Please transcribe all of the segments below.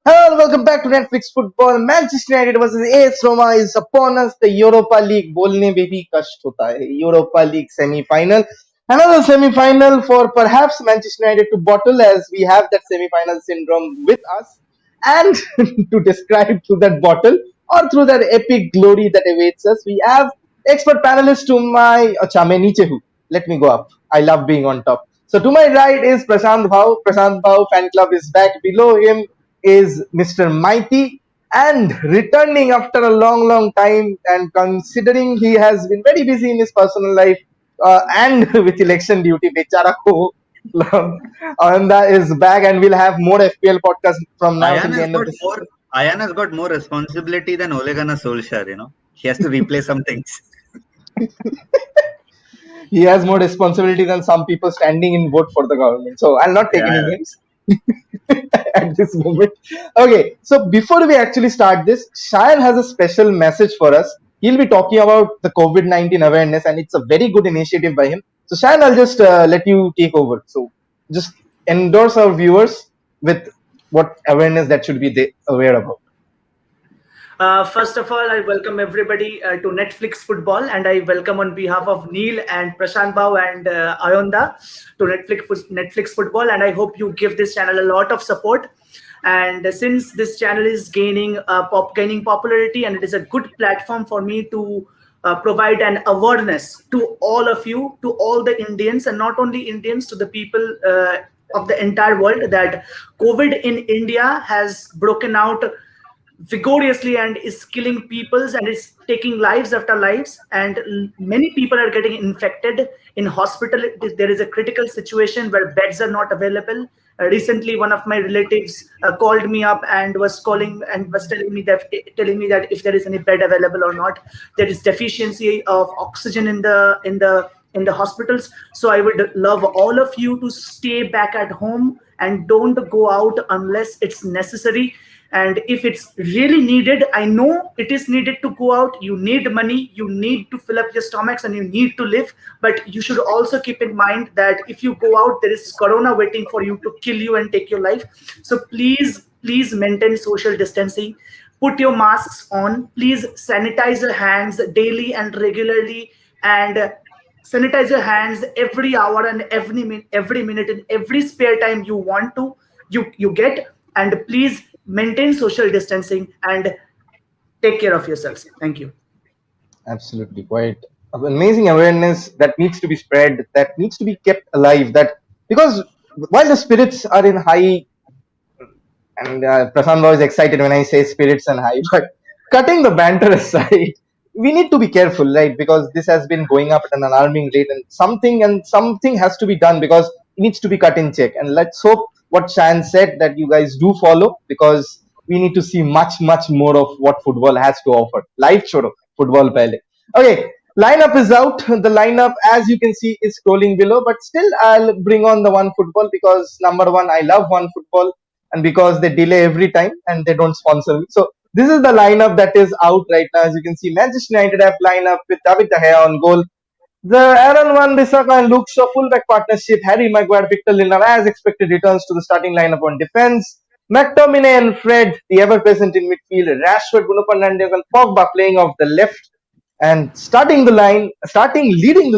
Hello and welcome back to Netflix Football. Manchester United versus AS Roma is upon us. The Europa League बोलने में भी कष्ट होता है. Europa League semi-final. Another semi-final for perhaps Manchester United to bottle, as we have that semi-final syndrome with us. And to describe through that bottle or through that epic glory that awaits us, we have expert panelists to my... Acha, मैं नीचे हूँ. Let me go up. I love being on top. So to my right is Prashant Bhau. Prashant Bhau fan club is back. Below him is Mr. Mighty, and returning after a long time, and considering he has been very busy in his personal life and with election duty, Bechara ko, Ananda is back, and we'll have more FPL podcasts from now till the end of this. Ayan has got more responsibility than Ole Gunnar Solskjaer, you know. He has to replay some things. He has more responsibility than some people standing in vote for the government. So I'll not take any names. At this moment. Okay, so before we actually start this, Shayan has a special message for us. He'll be talking about the COVID-19 awareness, and it's a very good initiative by him. So Shayan, I'll just let you take over. So just endorse our viewers with what awareness that should be aware about. First of all, I welcome everybody to Netflix Football, and I welcome on behalf of Neil and Prashant Bhau and Ayanda to Netflix Football, and I hope you give this channel a lot of support. And since this channel is gaining popularity, and it is a good platform for me to provide an awareness to all of you, to all the Indians, and not only Indians, to the people of the entire world, that COVID in India has broken out vigorously and is killing peoples, and it's taking lives after lives, and many people are getting infected in hospital. There is a critical situation where beds are not available. Recently, one of my relatives called me up and was telling me that if there is any bed available or not. There is deficiency of oxygen in the hospitals. So I would love all of you to stay back at home and don't go out unless it's necessary. And if it's really needed, I know it is needed to go out. You need money, you need to fill up your stomachs, and you need to live. But you should also keep in mind that if you go out, there is corona waiting for you to kill you and take your life. So please maintain social distancing. Put your masks on. Please sanitize your hands daily and regularly, and sanitize your hands every hour and every minute and every spare time you want to, you get. And please maintain social distancing and take care of yourselves. Thank you. Absolutely, quite amazing awareness that needs to be spread, that needs to be kept alive. That because while the spirits are in high, and Prashant was excited when I say spirits and high, but cutting the banter aside, we need to be careful, right? Because this has been going up at an alarming rate, and something has to be done, because it needs to be cut in check. And let's hope what Shan said, that you guys do follow, because we need to see much more of what football has to offer. Live choro football pehle. Okay, lineup is out. The lineup, as you can see, is scrolling below, but still I'll bring on the one football, because number one, I love one football, and because they delay every time and they don't sponsor me. So this is the lineup that is out right now. As you can see, Manchester United have lineup with David De Gea on goal. The Aaron Wan-Bissaka and Luke Shaw fullback partnership. Harry Maguire, Victor Lindelof as expected returns to the starting lineup on defense. McTominay and Fred, the ever-present in midfield. Rashford, Bruno Fernandes and Pogba playing off the left. And leading the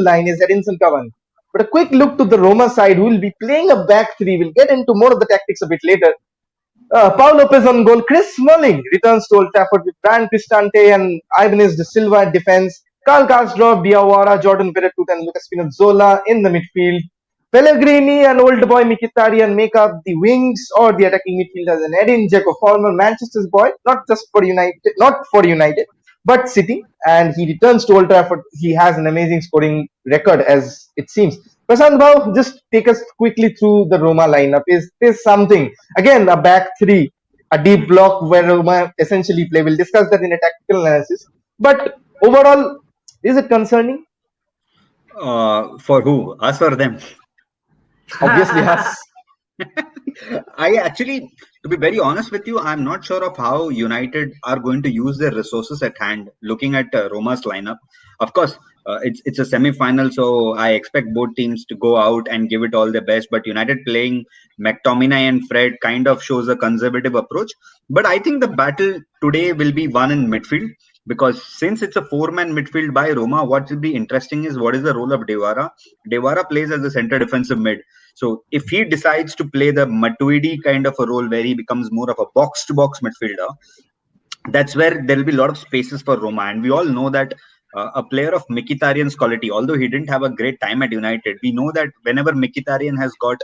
line is Edinson Cavani. But a quick look to the Roma side, who will be playing a back three. We'll get into more of the tactics a bit later. Paul Lopez on goal. Chris Smalling returns to Old Trafford with Brian Cristante and Ibanez de Silva at defense. Carl Karsdorp, Diawara, Jordan Veretout and Lucas Spinazzola in the midfield. Pellegrini and old boy Mkhitaryan make up the wings or the attacking midfielders, and Edin Dzeko, former Manchester's boy, not for United, but City, and he returns to Old Trafford. He has an amazing scoring record, as it seems. Prashant Bhau, just take us quickly through the Roma lineup. Is this something, again, a back three, a deep block where Roma essentially play? We'll discuss that in a tactical analysis. But overall, is it concerning? For who? Us or them? Obviously, us. I actually, to be very honest with you, I'm not sure of how United are going to use their resources at hand. Looking at Roma's lineup, of course, it's a semi-final, so I expect both teams to go out and give it all their best. But United playing McTominay and Fred kind of shows a conservative approach. But I think the battle today will be won in midfield, because since it's a four-man midfield by Roma, what will be interesting is what is the role of Devara. Devara plays as a center defensive mid. So if he decides to play the Matuidi kind of a role where he becomes more of a box-to-box midfielder, that's where there will be a lot of spaces for Roma. And we all know that a player of Mkhitaryan's quality, although he didn't have a great time at United, we know that whenever Mkhitaryan has got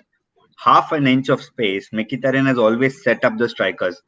half an inch of space, Mkhitaryan has always set up the strikers.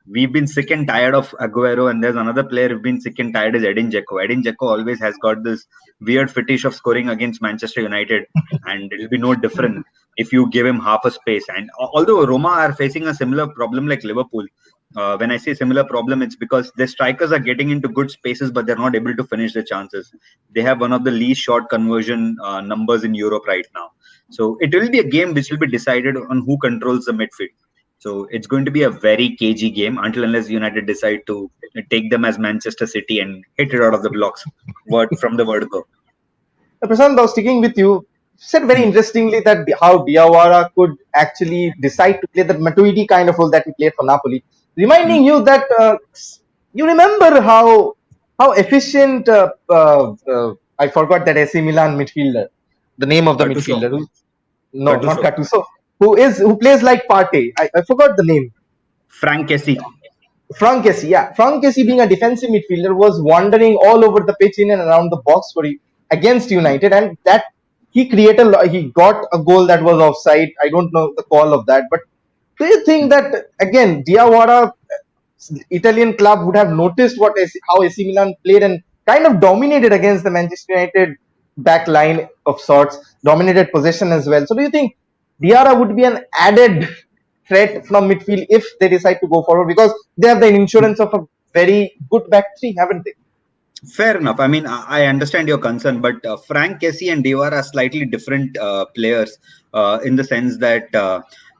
We've been sick and tired of Aguero, and there's another player who've been sick and tired is Edin Dzeko. Edin Dzeko always has got this weird fetish of scoring against Manchester United, and it'll be no different if you give him half a space. And although Roma are facing a similar problem like Liverpool, when I say similar problem, it's because the strikers are getting into good spaces, but they're not able to finish the chances. They have one of the least shot conversion numbers in Europe right now. So it will be a game which will be decided on who controls the midfield. So it's going to be a very cagey game unless United decide to take them as Manchester City and hit it out of the blocks from the word go. Prashant, I was sticking with you. Said very interestingly that how Diawara could actually decide to play that Matuidi kind of role that he played for Napoli, reminding you that you remember how efficient I forgot that AC Milan midfielder, the name of the Gattuso. midfielder. No, Gattuso. not Gattuso. Who plays like Partey. I forgot the name. Frank Kessie. Frank Kessie, yeah. Frank Kessie, being a defensive midfielder, was wandering all over the pitch in and around the box against United, and that he got a goal that was offside. I don't know the call of that, but do you think that again Diawara, Italian club, would have noticed how AC Milan played and kind of dominated against the Manchester United back line of sorts, dominated possession as well? So do you think Diawara would be an added threat from midfield if they decide to go forward, because they have the insurance of a very good back three, haven't they? Fair enough. I mean, I understand your concern, but Frank Kessie and Devara are slightly different players in the sense that,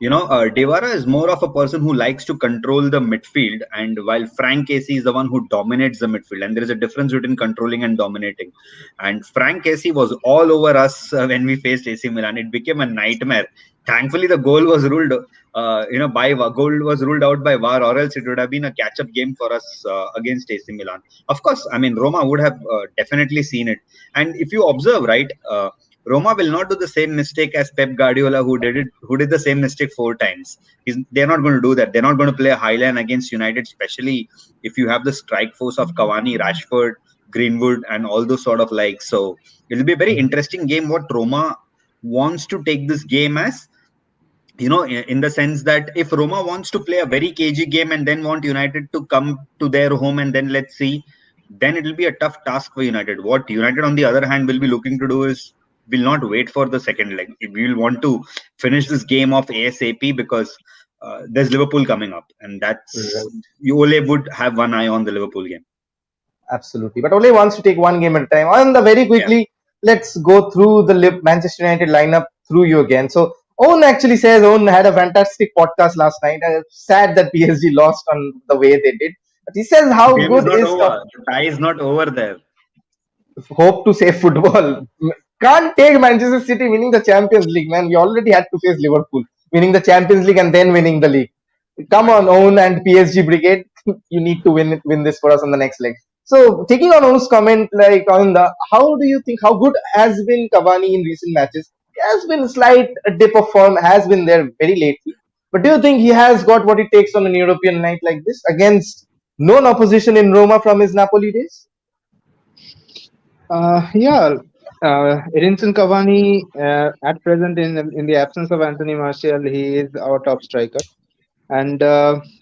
Devara is more of a person who likes to control the midfield, and while Frank Kessie is the one who dominates the midfield. And there is a difference between controlling and dominating. And Frank Kessie was all over us when we faced AC Milan. It became a nightmare. Thankfully, the goal was ruled, goal was ruled out by VAR, or else it would have been a catch-up game for us against AC Milan. Of course, I mean, Roma would have definitely seen it. And if you observe, right, Roma will not do the same mistake as Pep Guardiola, who did the same mistake 4 times. They're not going to do that. They're not going to play a high line against United, especially if you have the strike force of Cavani, Rashford, Greenwood, and all those sort of likes. So it'll be a very interesting game. What Roma wants to take this game as, in the sense that if Roma wants to play a very cagey game and then want United to come to their home and then let's see, then it will be a tough task for United. What United, on the other hand, will be looking to do is will not wait for the second leg. We will want to finish this game off ASAP, because there's Liverpool coming up, and that's Ole would have one eye on the Liverpool game. Absolutely, but Ole wants to take one game at a time. And very quickly, let's go through the Manchester United lineup through you again. So Owen actually says Owen had a fantastic podcast last night. Sad that PSG lost on the way they did, but he says how the game good is over. The tie is not over there. Hope to save football. Can't take Manchester City winning the Champions League, man. We already had to face Liverpool winning the Champions League and then winning the league. Come on, Owen and PSG Brigade, you need to win this for us on the next leg. So, taking on Owen's comment, like on how do you think how good has been Cavani in recent matches? He has been a slight dip of form, has been there very lately. But do you think he has got what it takes on an European night like this against known opposition in Roma from his Napoli days? Yeah, Edinson Cavani, at present, in the absence of Anthony Martial, he is our top striker. And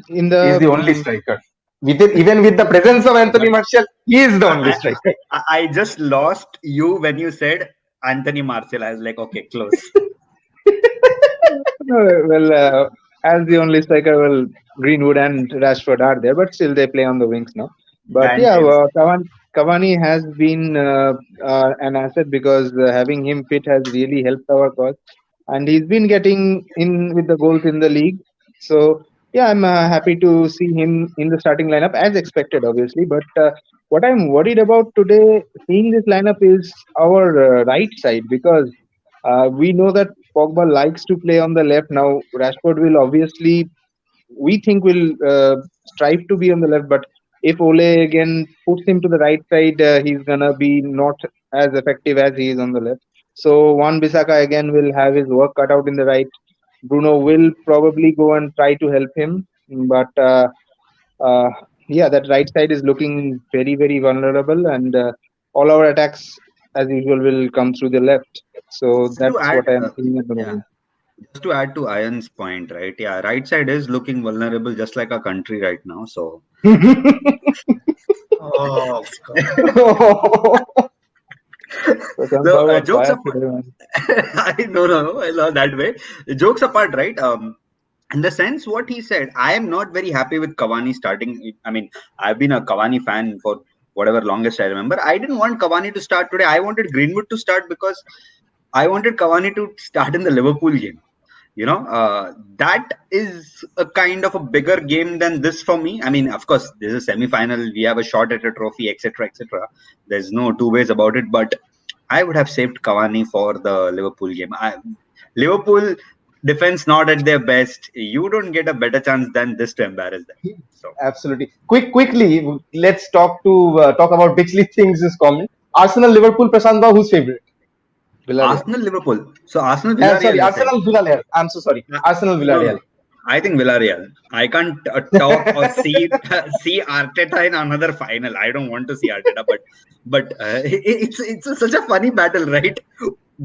in He is the the only striker. Even with the presence of Anthony Martial, he is the only striker. I just lost you when you said Anthony Martial. I was like, okay, close. well, as the only striker, well, Greenwood and Rashford are there, but still they play on the wings now. But And yeah, James. Cavani has been an asset because having him fit has really helped our cause, and he's been getting in with the goals in the league. So yeah, I'm happy to see him in the starting lineup as expected, obviously. But what I'm worried about today, seeing this lineup, is our right side because we know that Pogba likes to play on the left. Now Rashford will obviously, we think, will strive to be on the left, but if Ole again puts him to the right side, he's gonna be not as effective as he is on the left. So Wan Bissaka again will have his work cut out in the right. Bruno will probably go and try to help him, but uh, yeah, that right side is looking very, very vulnerable, and all our attacks, as usual, will come through the left. So Just to that's add, what I'm seeing at the yeah, moment. just to add to Ayan's point, right? Yeah, right side is looking vulnerable, just like our country right now. So, Oh God. So so Shanbhag on jokes fire apart, today, man. I no, I love that way. Jokes apart, right? In the sense what he said, I am not very happy with Cavani starting. I mean, I've been a Cavani fan for whatever longest I remember. I didn't want Cavani to start today. I wanted Greenwood to start because I wanted Cavani to start in the Liverpool game. That is a kind of a bigger game than this for me. I mean, of course, this is a semi-final. We have a shot at a trophy, etc., etc. There's no two ways about it. But I would have saved Cavani for the Liverpool game. Liverpool defense not at their best. You don't get a better chance than this to embarrass them. So Absolutely. Quickly, let's talk about Bitchley things. This comment: Arsenal, Liverpool, Prashant Bhau, who's favorite? Villarreal. Arsenal, Liverpool. So Arsenal, Sorry, Villarreal, you said. Arsenal, Villarreal. I'm so sorry. Arsenal, No, Villarreal. no. I think Villarreal. I can't talk or see see Arteta in another final. I don't want to see Arteta, but it's such a funny battle, right?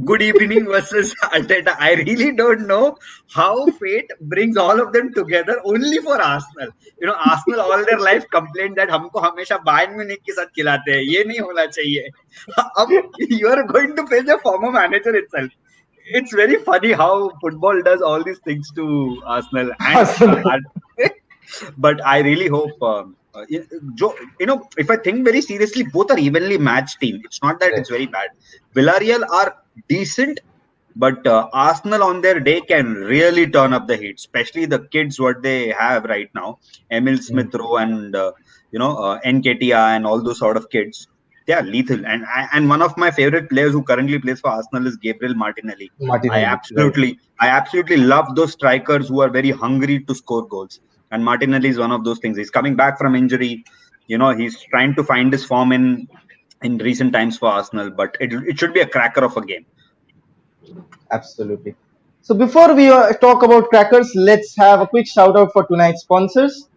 Good evening versus Arteta. I really don't know how fate brings all of them together only for Arsenal. Arsenal all their life complained that हमको हमेशा Bayern Munich के साथ खिलाते हैं. ये नहीं होना चाहिए. अब you are going to face the former manager itself. It's very funny how football does all these things to Arsenal and Arsenal. but I really hope if I think very seriously, both are evenly matched team. It's not that it's very bad. Villarreal are decent, but Arsenal on their day can really turn up the heat, especially the kids what they have right now, Emil Smith Rowe and Nketiah and all those sort of kids. They are lethal, and one of my favorite players who currently plays for Arsenal is Gabriel Martinelli. I Martinelli, right. absolutely love those strikers who are very hungry to score goals, and Martinelli is one of those things. He's coming back from injury. He's trying to find his form in recent times for Arsenal, but it should be a cracker of a game. Absolutely. So before we talk about crackers, let's have a quick shout out for tonight's sponsors.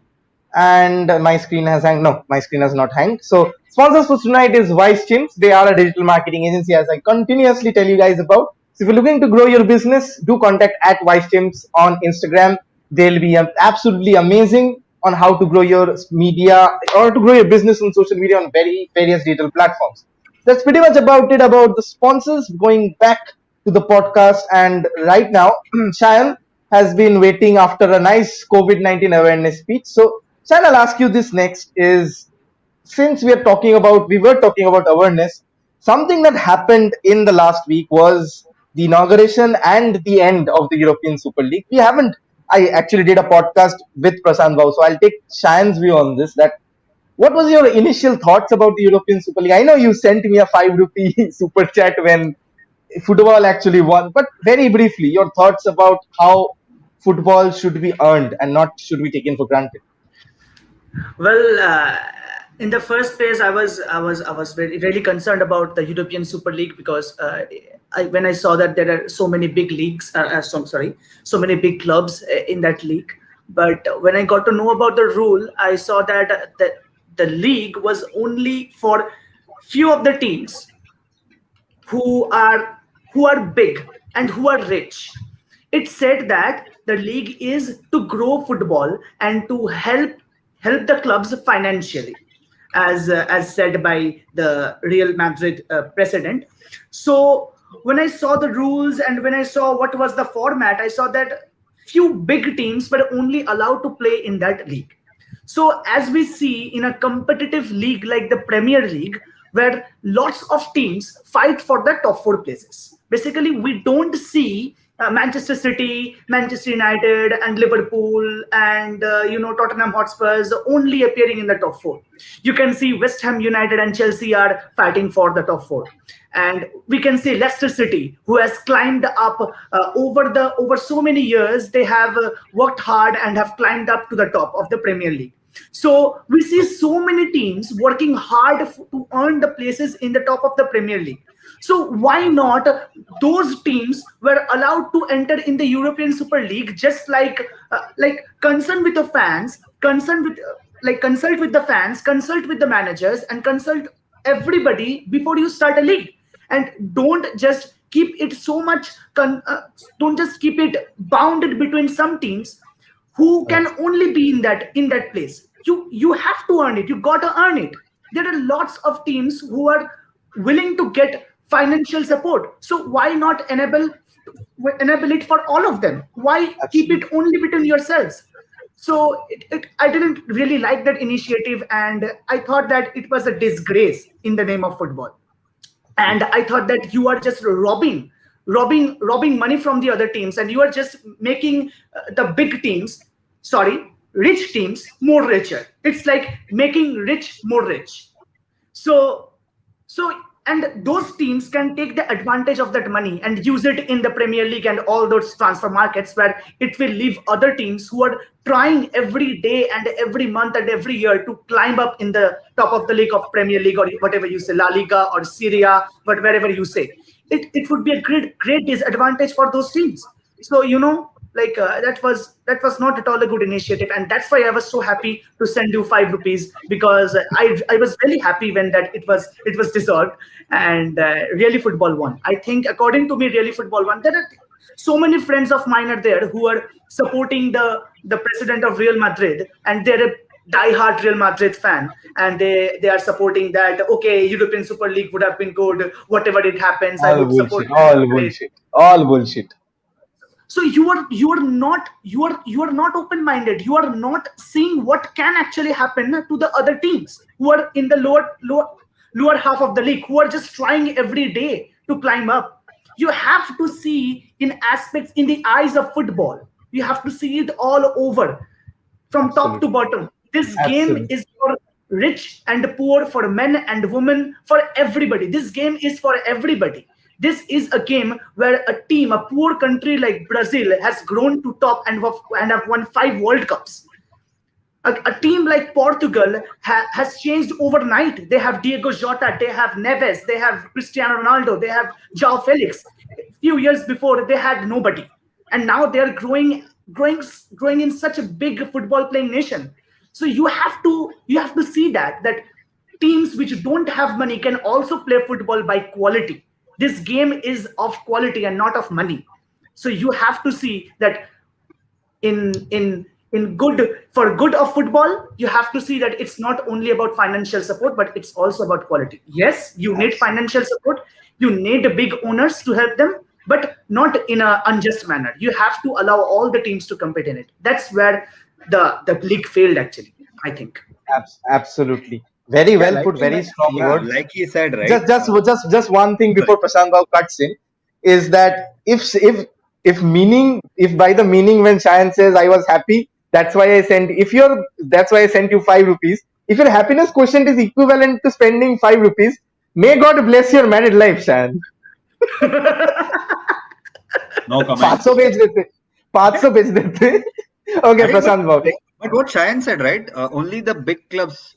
And my screen has hanged. No, my screen has not hanged. So sponsors for tonight is Wise Chimps. They are a digital marketing agency, as I continuously tell you guys about. So if you're looking to grow your business, do contact at Wise Chimps on Instagram. They'll be absolutely amazing on how to grow your media or to grow your business on social media on various digital platforms. That's pretty much about it about the sponsors. Going back to the podcast, and right now, Shayan has been waiting after a nice COVID-19 awareness speech. So, Shayan, I'll ask you this next: is since we were talking about awareness, something that happened in the last week was the inauguration and the end of the European Super League. I actually did a podcast with Prashant Bhau, so I'll take Shayan's view on this. That what was your initial thoughts about the European Super League? I know you sent me a 5 rupee super chat when football actually won, but very briefly, your thoughts about how football should be earned and not should be taken for granted. Well, in the first place, I was really concerned about the European Super League because when I saw that there are so many big leagues, so many big clubs in that league. But when I got to know about the rule, I saw that the league was only for few of the teams who are big and who are rich. It said that the league is to grow football and to help the clubs financially, as said by the Real Madrid president. So when I saw the rules and when I saw what was the format, I saw that few big teams were only allowed to play in that league. So as we see in a competitive league like the Premier League, where lots of teams fight for the top four places. Basically, we don't see Manchester City, Manchester United, and Liverpool, and Tottenham Hotspurs only appearing in the top four. You can see West Ham United and Chelsea are fighting for the top four, and we can see Leicester City, who has climbed up over so many years. They have worked hard and have climbed up to the top of the Premier League. So we see so many teams working hard to earn the places in the top of the Premier League. So why not those teams were allowed to enter in the European Super League, just like concern with the fans, consult with the fans, consult with the managers, and consult everybody before you start a league, and don't just keep it so much. Don't just keep it bounded between some teams who can only be in that place. You have to earn it. You got to earn it. There are lots of teams who are willing to get financial support. So why not enable it for all of them? Why keep it only between yourselves? So I didn't really like that initiative, and I thought that it was a disgrace in the name of football. And I thought that you are just robbing money from the other teams, and you are just making the big teams, rich teams, more richer. It's like making rich more rich. So and those teams can take the advantage of that money and use it in the Premier League and all those transfer markets, where it will leave other teams who are trying every day and every month and every year to climb up in the top of the league of Premier League, or whatever you say, La Liga or Syria, but wherever you say. It would be a great disadvantage for those teams. So that was not at all a good initiative, and that's why I was so happy to send you ₹5, because I was really happy when that it was dissolved, and Really Football won. I think, according to me, Really Football won. There are so many friends of mine are there who are supporting the president of Real Madrid, and they're a die-hard Real Madrid fan, and they are supporting that. Okay, European Super League would have been good. Whatever it happens, I would support. All bullshit. So you are not open-minded. You are not seeing what can actually happen to the other teams who are in the lower half of the league, who are just trying every day to climb up. You have to see in aspects, in the eyes of football. You have to see it all over, from top to bottom. This game is for rich and poor, for men and women, for everybody. This game is for everybody. This is a game where a poor country like Brazil has grown to top and have won 5 World Cups. A team like Portugal has changed overnight. They have Diego Jota, they have Neves, they have Cristiano Ronaldo, they have João Felix. A few years before, they had nobody, and now they are growing in such a big football playing nation. So you have to see that teams which don't have money can also play football by quality. This game is of quality and not of money. So you have to see that for good of football, you have to see that it's not only about financial support, but it's also about quality. Yes, you need financial support. You need big owners to help them, but not in an unjust manner. You have to allow all the teams to compete in it. That's where the league failed, actually, I think. Absolutely. Very well put, very strong words. Like he said, right? Just one thing before Prashant Bhau cuts in, is that if by the meaning when Shayan says I was happy, that's why I sent you ₹5. If your happiness quotient is equivalent to spending ₹5, may God bless your married life, Shayan. No comment. 500 भेज देते. Okay, Prashant Bhau. But what Shayan said, right? Only the big clubs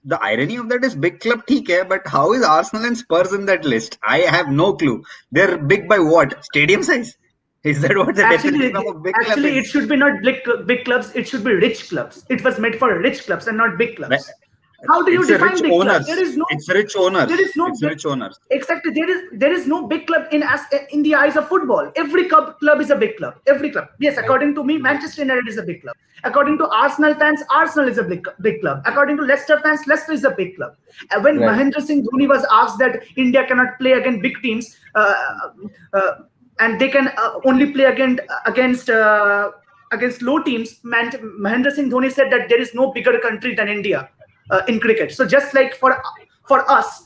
the irony of that is big club theek hai, but how is Arsenal and Spurs in that list? I have no clue. They're big by what? Stadium size? Is that what the definition of a big club Actually, it is? should be not big clubs. It should be rich clubs. It was made for rich clubs and not big clubs. How do you It's a define rich big club? owners. It's rich owners. There is no It's big, rich owners. exactly. There is no big club in the eyes of football. Every club is a big club. Every club. Yes, according to me, Manchester United is a big club. According to Arsenal fans, Arsenal is a big club. According to Leicester fans, Leicester is a big club. When Right. Mahendra Singh Dhoni was asked that India cannot play against big teams, and they can only play against low teams, Mahendra Singh Dhoni said that there is no bigger country than India in cricket. So just like for us,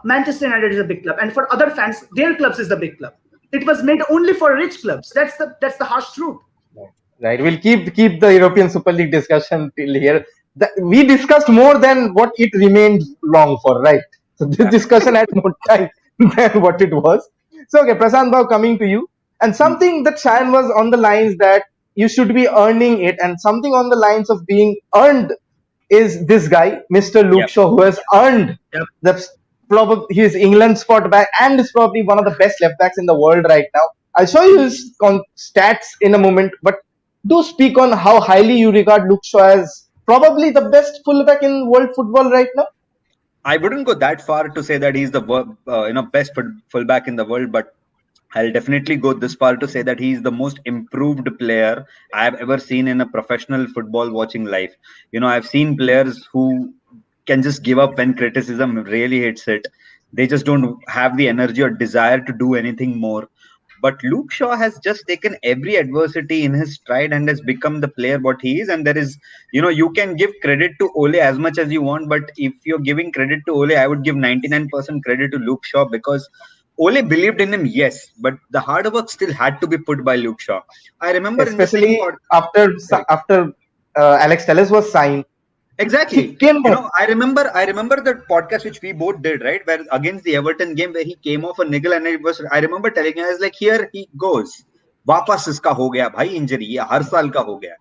Manchester United is a big club, and for other fans, their clubs is the big club. It was made only for rich clubs. That's the harsh truth. Right. We'll keep the European Super League discussion till here. We discussed more than what it remained long for, right? So this discussion had more time than what it was. So okay, Prasant Bhau, coming to you, and something that Shan was on the lines that you should be earning it, and something on the lines of being earned is this guy, Mr. Luke Yep. Shaw, who has earned Yep. his England spot back and is probably one of the best left backs in the world right now. I'll show you his stats in a moment, but do speak on how highly you regard Luke Shaw as probably the best fullback in world football right now. I wouldn't go that far to say that he's the best fullback in the world, but I'll definitely go this far to say that he's the most improved player I've ever seen in a professional football watching life. I've seen players who can just give up when criticism really hits it. They just don't have the energy or desire to do anything more. But Luke Shaw has just taken every adversity in his stride and has become the player what he is. And there is, you can give credit to Ole as much as you want, but if you're giving credit to Ole, I would give 99% credit to Luke Shaw, because Ole believed in him, yes, but the hard work still had to be put by Luke Shaw. I remember Especially in the after Alex Telles was signed. Exactly. He came back. I remember that podcast which we both did, right? Where against the Everton game where he came off a niggle, and I remember telling him, I was like, here he goes. वापस इसका हो गया भाई injury, ये हर साल का हो गया.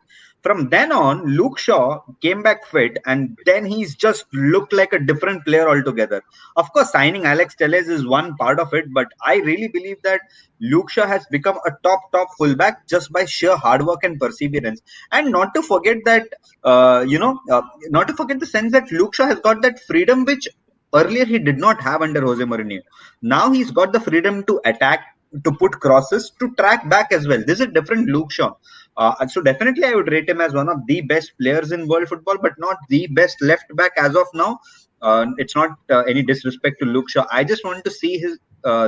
From then on, Luke Shaw came back fit, and then he's just looked like a different player altogether. Of course, signing Alex Telles is one part of it, but I really believe that Luke Shaw has become a top fullback just by sheer hard work and perseverance. And not to forget that, not to forget the sense that Luke Shaw has got that freedom which earlier he did not have under Jose Mourinho. Now he's got the freedom to attack, to put crosses, to track back as well. This is a different Luke Shaw. So definitely I would rate him as one of the best players in world football, but not the best left back as of now. It's not any disrespect to Luke Shaw. I just want to see his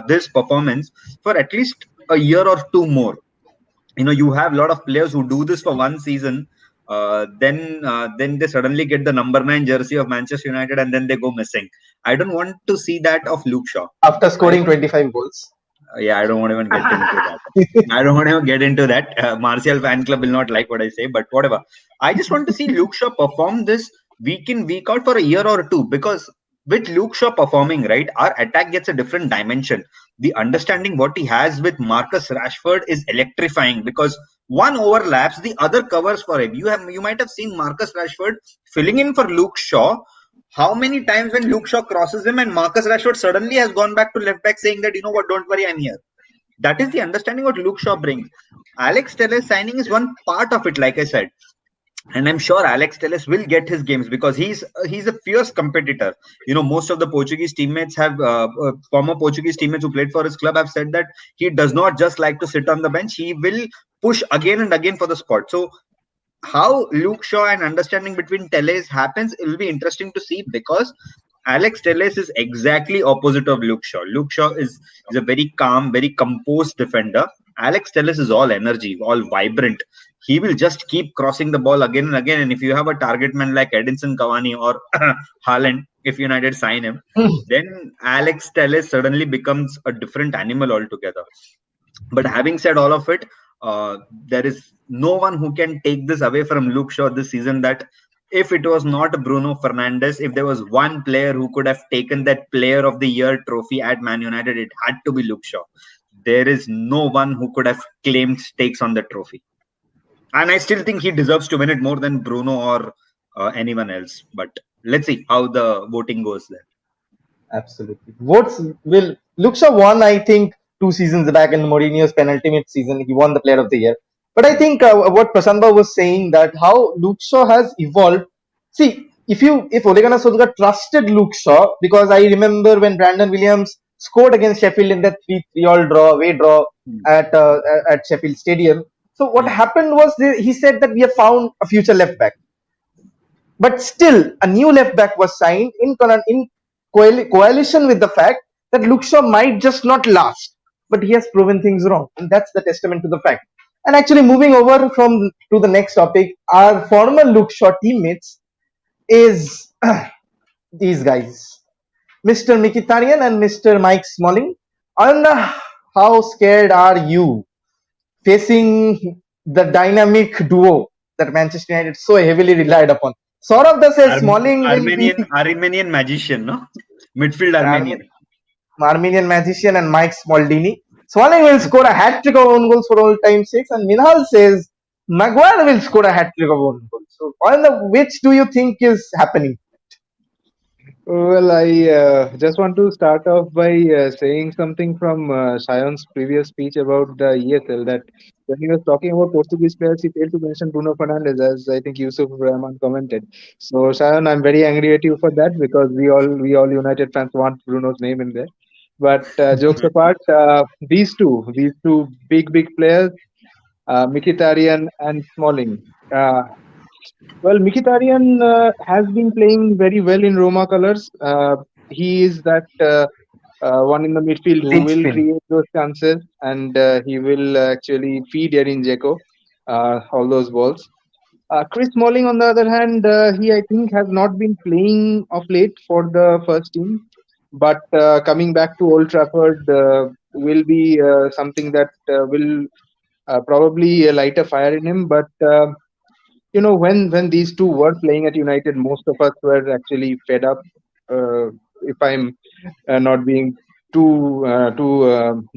this performance for at least a year or two more. You have a lot of players who do this for one season, then they suddenly get the number 9 jersey of Manchester United, and then they go missing. I don't want to see that of Luke Shaw. After scoring 25 goals. Yeah, I don't want to even get into that. I don't want to get into that. Martial fan club will not like what I say, but whatever. I just want to see Luke Shaw perform this week in, week out for a year or two, because with Luke Shaw performing, right, our attack gets a different dimension. The understanding what he has with Marcus Rashford is electrifying, because one overlaps, the other covers for him. You might have seen Marcus Rashford filling in for Luke Shaw. How many times when Luke Shaw crosses him and Marcus Rashford suddenly has gone back to left back saying that, you know what, don't worry, I'm here. That is the understanding what Luke Shaw brings. Alex Telles signing is one part of it, like I said. And I'm sure Alex Telles will get his games, because he's a fierce competitor. Most of the Portuguese teammates former Portuguese teammates who played for his club have said that he does not just like to sit on the bench. He will push again and again for the spot. So how Luke Shaw and understanding between Telles happens, it will be interesting to see, because Alex Telles is exactly opposite of Luke Shaw. Luke Shaw is a very calm, very composed defender. Alex Telles is all energy, all vibrant. He will just keep crossing the ball again and again. And if you have a target man like Edinson Cavani or Haaland, if United sign him, then Alex Telles suddenly becomes a different animal altogether. But having said all of it, there is no one who can take this away from Luke Shaw this season, that if it was not Bruno Fernandes, if there was one player who could have taken that Player of the Year trophy at Man United, it had to be Luke Shaw. There is no one who could have claimed stakes on the trophy. And I still think he deserves to win it more than Bruno or anyone else. But let's see how the voting goes there. Absolutely. Votes will. Luksha won, I think, 2 seasons back in Mourinho's penultimate season. He won the Player of the Year. But I think what Prasanta was saying, that how Luksha has evolved. See, if Ole Gunnar Solskjaer trusted Luksha, because I remember when Brandon Williams scored against Sheffield in that 3-3 away draw at Sheffield Stadium. So what happened was he said that we have found a future left back. But still, a new left back was signed in coalition with the fact that Lukshaw might just not last. But he has proven things wrong. And that's the testament to the fact. And actually, moving over to the next topic, our former Lukshaw teammates is these guys, Mr. Mkhitaryan and Mr. Mike Smalling. Anna, how scared are you facing the dynamic duo that Manchester United so heavily relied upon? Saurabh says Smalling will be Armenian magician, no? Midfield Armenian. Armenian magician and Mike Smaldini. Smalling will score a hat-trick of own goals for all time's sakes, and Minhal says Maguire will score a hat-trick of own goals. So, which do you think is happening? Well, I just want to start off by saying something from Shayan's previous speech about the ESL, that when he was talking about Portuguese players, he failed to mention Bruno Fernandes, as I think Yusuf Rahman commented. So, Shayan, I'm very angry at you for that, because we all United fans want Bruno's name in there. But jokes apart, these two big players, Mkhitaryan and Smalling. Well, Mkhitaryan has been playing very well in Roma colours. He is that one in the midfield who will Linchpin. create those chances, and he will actually feed Erin Dzeko all those balls. Chris Smalling, on the other hand, he, I think, has not been playing of late for the first team, but coming back to Old Trafford will be something that will probably light a fire in him. But when these two were playing at United, most of us were actually fed up. If I'm not being too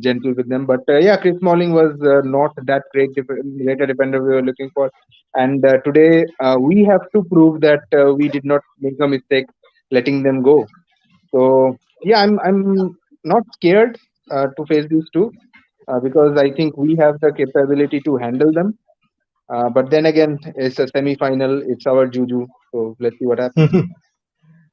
gentle with them, but yeah, Chris Smalling was not that greater defender we were looking for, and today we have to prove that we did not make a mistake letting them go. So yeah, I'm not scared to face these two because I think we have the capability to handle them. But then again, it's a semi-final. It's our juju. So let's see what happens.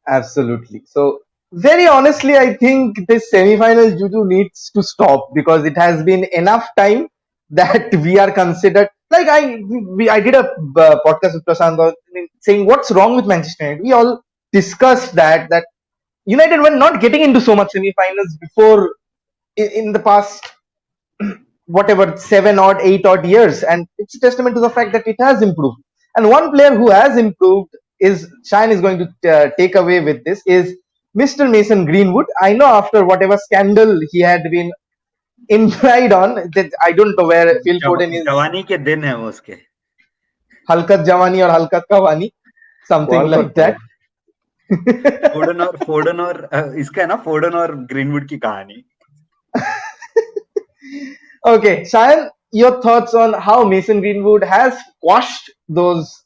Absolutely. So, very honestly, I think this semi-final juju needs to stop, because it has been enough time that we are considered. Like I did a podcast with Prashant saying what's wrong with Manchester United. We all discussed that United were not getting into so much semi-finals before in the past whatever 7 or 8 years, and it's a testament to the fact that it has improved. And one player who has improved is Shine is going to take away with this is Mr. Mason Greenwood. I know after whatever scandal he had been implied on, that I don't know where Phil Foden is. जवानी के दिन है वो उसके. Halkat Jawani or Halkat Kawani, something like that. फोर्डन और इसका है ना, फोर्डन और ग्रीनवुड की कहानी. Okay, Shayan, your thoughts on how Mason Greenwood has quashed those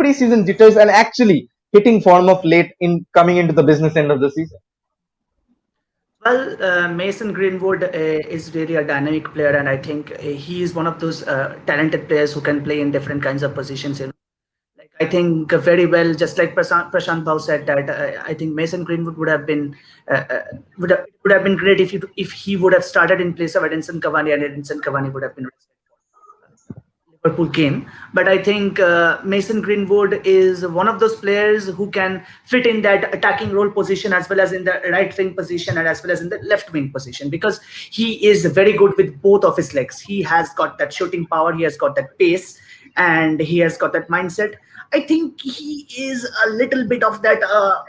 preseason jitters and actually hitting form of late in coming into the business end of the season? Well, Mason Greenwood is really a dynamic player, and I think he is one of those talented players who can play in different kinds of positions. Like I think very well, just like Prashant Bhau said, that I think Mason Greenwood would have been great if he would have started in place of Edinson Cavani, and Edinson Cavani would have been Liverpool game. But I think Mason Greenwood is one of those players who can fit in that attacking role position, as well as in the right wing position, and as well as in the left wing position, because he is very good with both of his legs. He has got that shooting power, he has got that pace, and he has got that mindset. I think he is a little bit of that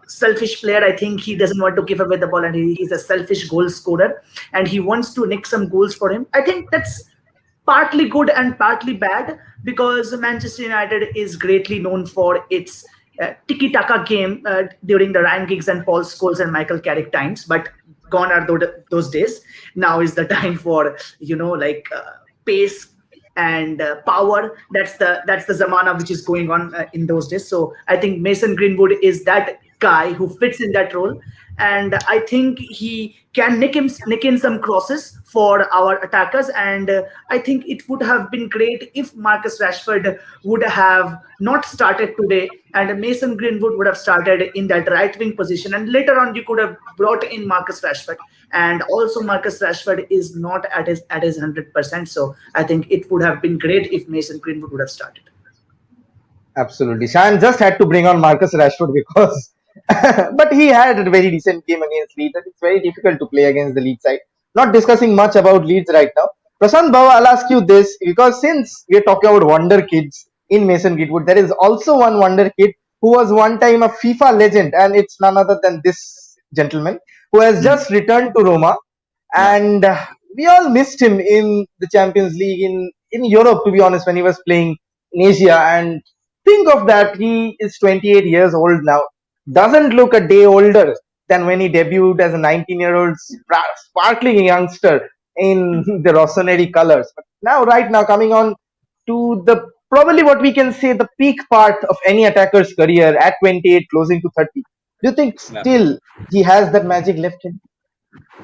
selfish player. I think he doesn't want to give away the ball, and he's a selfish goal scorer, and he wants to nick some goals for him. I think that's partly good and partly bad, because Manchester United is greatly known for its tiki-taka game during the Ryan Giggs and Paul Scholes and Michael Carrick times, but gone are those days. Now is the time for pace and power. That's the zamana which is going on in those days. So I think Mason Greenwood is that guy who fits in that role, and I think he can nick in some crosses for our attackers. And I think it would have been great if Marcus Rashford would have not started today, and Mason Greenwood would have started in that right wing position, and later on you could have brought in Marcus Rashford. And also Marcus Rashford is not at his 100%, so I think it would have been great if Mason Greenwood would have started. Absolutely. Shan just had to bring on Marcus Rashford because, but he had a very decent game against Leeds. And it's very difficult to play against the Leeds side. Not discussing much about Leeds right now. Prashant Bhava, I'll ask you this because since we're talking about wonder kids in Mason Greenwood, there is also one wonder kid who was one time a FIFA legend, and it's none other than this gentleman who has just returned to Roma. And we all missed him in the Champions League in Europe, to be honest, when he was playing in Asia. And think of that, he is 28 years old now, doesn't look a day older than when he debuted as a 19-year-old sparkling youngster in the Rossoneri colors. But now, right now, coming on to the probably what we can say the peak part of any attacker's career at 28, closing to 30. Do you think Yeah. still he has that magic left in?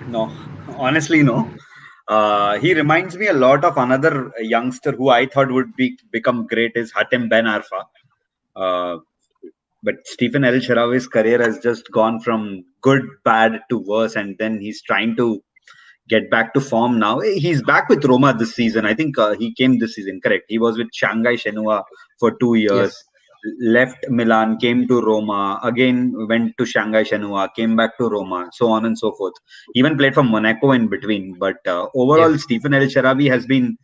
No, honestly, no. He reminds me a lot of another youngster who I thought would become great is Hatem Ben Arfa. But Stephen El Shaarawy's career has just gone from good, bad to worse, and then he's trying to get back to form now. He's back with Roma this season. I think he came this season, correct? He was with Shanghai Shenhua for 2 years. Yes. Left Milan, came to Roma, again went to Shanghai Shenhua, came back to Roma, so on and so forth. Even played for Monaco in between. But overall, Yes. Stephen El Shaarawy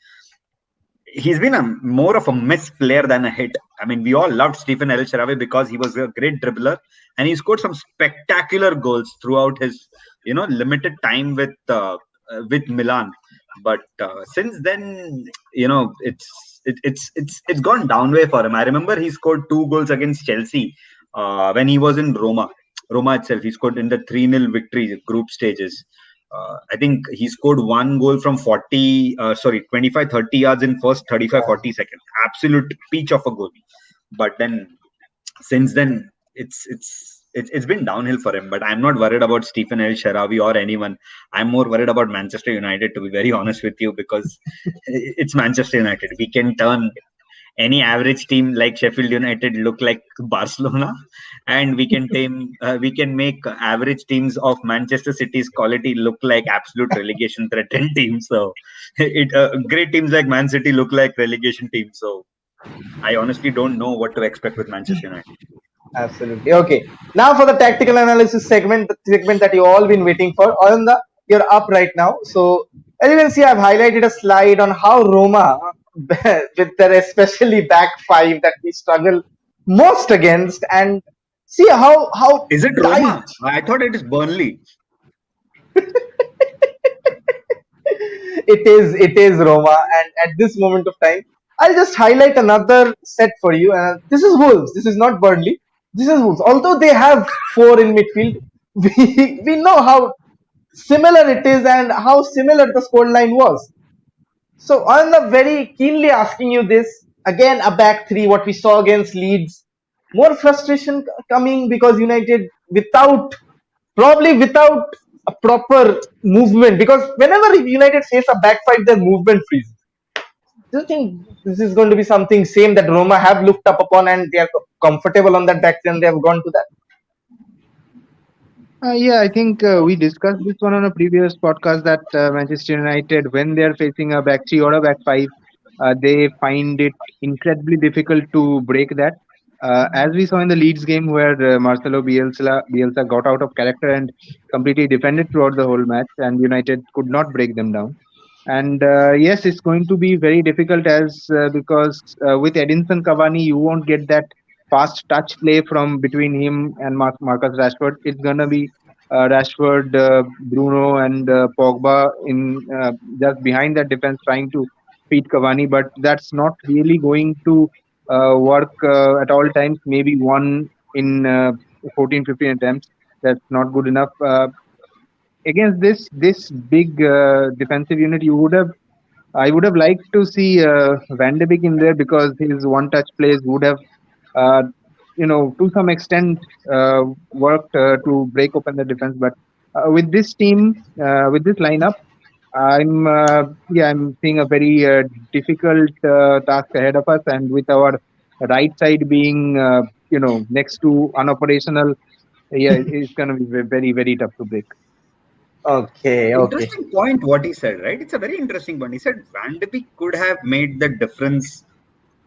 he's been a more of a miss player than a hit. I mean, we all loved Stephen El Shaarawy because he was a great dribbler and he scored some spectacular goals throughout his limited time with Milan. But since then, it's gone downway for him. I remember he scored 2 goals against Chelsea when he was in Roma. Roma itself, he scored in the 3-0 victory group stages. I think he scored 1 goal from 25, 30 yards in first 35, 40 seconds. Absolute peach of a goal. But then, since then, it's been downhill for him. But I'm not worried about Stephen El Shaarawy or anyone. I'm more worried about Manchester United, to be very honest with you, because it's Manchester United. We can turn any average team like Sheffield United look like Barcelona, and we can make average teams of Manchester City's quality look like absolute relegation threatened teams. So great teams like Man City look like relegation teams. So I honestly don't know what to expect with Manchester United. Absolutely. Okay. Now for the tactical analysis segment, the segment that you all been waiting for. Ayanda, you're up right now. So as you can see, I've highlighted a slide on how Roma, with their especially back five that we struggle most against, and see how Is it tight. Roma? I thought it is Burnley. It is Roma, and at this moment of time, I'll just highlight another set for you. This is Wolves. This is not Burnley. This is Wolves. Although they have 4 in midfield, we know how similar it is and how similar the scoreline was. So I'm very keenly asking you this again. A back three, what we saw against Leeds. More frustration coming because United probably without a proper movement, because whenever United face a back five, their movement freezes. Do you think this is going to be something same that Roma have looked up upon and they are comfortable on that back and they have gone to that? Yeah, I think we discussed this one on a previous podcast that Manchester United, when they're facing a back three or a back five, they find it incredibly difficult to break that. As we saw in the Leeds game, where Marcelo Bielsa got out of character and completely defended throughout the whole match, and United could not break them down. And yes, it's going to be very difficult because with Edinson Cavani, you won't get that fast touch play from between him and Marcus Rashford. It's gonna be Rashford, Bruno, and Pogba in just behind that defense trying to feed Cavani, but that's not really going to work at all times. Maybe one in 14, 15 attempts. That's not good enough. Against this big defensive unit, I would have liked to see Van de Beek in there because his one touch plays would have uh, to some extent worked to break open the defense. But with this team, with this lineup, I'm seeing a very difficult task ahead of us, and with our right side being next to unoperational, yeah, it's gonna be very very tough to break. Okay, okay. Interesting point what he said, right? It's a very interesting point. He said Van de Beek could have made the difference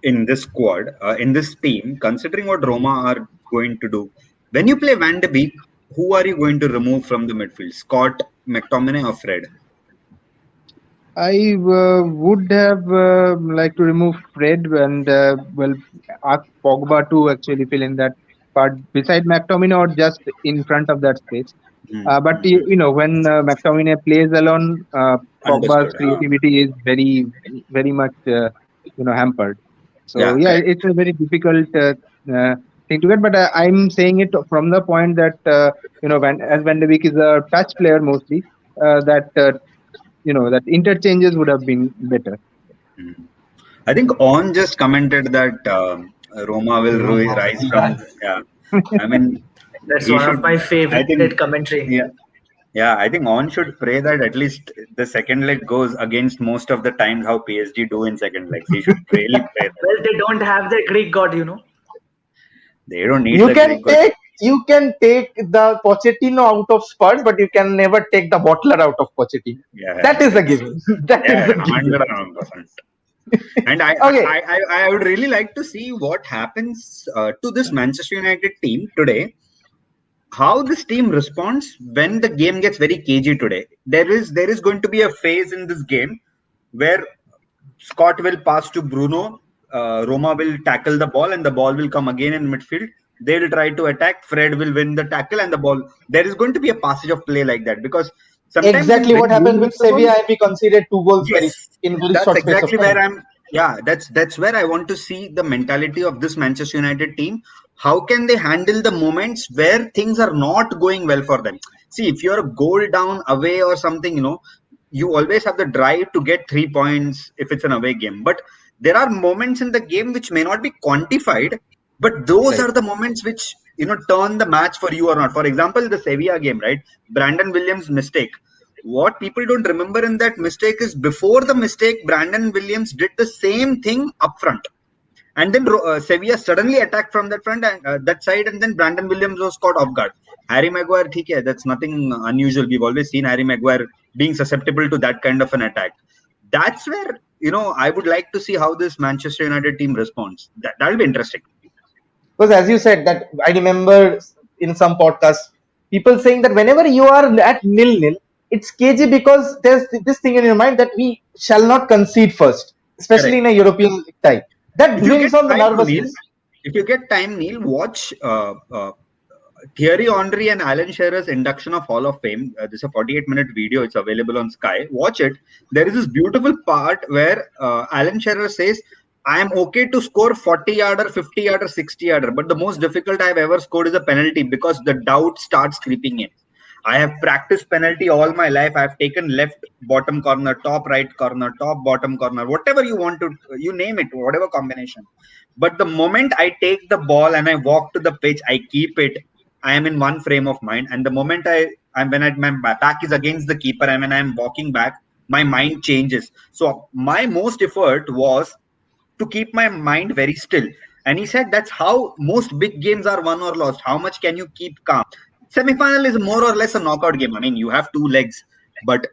in this squad, in this team, considering what Roma are going to do. When you play Van de Beek, who are you going to remove from the midfield? Scott, McTominay, or Fred? I would have liked to remove Fred and ask Pogba to actually fill in that part beside McTominay or just in front of that space. But when McTominay plays alone, Pogba's Understood. creativity is very, very much hampered. So Yeah, yeah, correct. it's a very difficult thing to get. But I'm saying it from the point that as Van de Beek is a touch player mostly, that interchanges would have been better. Mm. I think On just commented that Roma will rise from. Yeah, I mean, That's he one should. of my I think. favorite commentary. Yeah, yeah. I think On should pray that at least the second leg goes against most of the times how PSG do in second legs. He should really pray that. Well, they don't have the Greek god. They don't need You the can Greek god. take the Pochettino out of Spurs, but you can never take the bottler out of Pochettino. Yeah, That is a that's given. That is yeah, a given. 100%. And Okay. I would really like to see what happens to this Manchester United team today. How this team responds when the game gets very cagey today. There is going to be a phase in this game where Scott will pass to Bruno. Roma will tackle the ball, and the ball will come again in midfield. They will try to attack. Fred will win the tackle, and the ball. There is going to be a passage of play like that because sometimes Exactly when what you happened lose with the ball, Sevilla, and we conceded 2 goals yes, in very that's short space of exactly where time. I'm. Yeah, that's where I want to see the mentality of this Manchester United team. How can they handle the moments where things are not going well for them? See, if you're a goal down away or something, you always have the drive to get 3 points if it's an away game. But there are moments in the game which may not be quantified, but those Right. are the moments which turn the match for you or not. For example, the Sevilla game, right? Brandon Williams' mistake. What people don't remember in that mistake is before the mistake, Brandon Williams did the same thing up front. And then Sevilla suddenly attacked from that front and that side, and then Brandon Williams was caught off guard. Harry Maguire, okay, that's nothing unusual. We've always seen Harry Maguire being susceptible to that kind of an attack. That's where I would like to see how this Manchester United team responds. That'll be interesting. Because as you said, that I remember in some podcasts, people saying that whenever you are at 0-0, it's cagey because there's this thing in your mind that we shall not concede first, especially Correct. in a European tie. That If you get brings on the time, Neil, nervousness. watch Thierry Henry and Alan Shearer's induction of Hall of Fame. This is a 48-minute video. It's available on Sky. Watch it. There is this beautiful part where Alan Shearer says, I am okay to score 40-yarder, 50-yarder, 60-yarder, but the most difficult I've ever scored is a penalty because the doubt starts creeping in. I have practiced penalty all my life. I've taken left bottom corner, top right corner, top bottom corner, whatever you want to, you name it, whatever combination. But the moment I take the ball and I walk to the pitch, I keep it. I am in one frame of mind. And the moment my back is against the keeper and when I'm walking back, my mind changes. So my most effort was to keep my mind very still. And he said that's how most big games are won or lost. How much can you keep calm? Semi-final is more or less a knockout game. I mean, you have two legs, but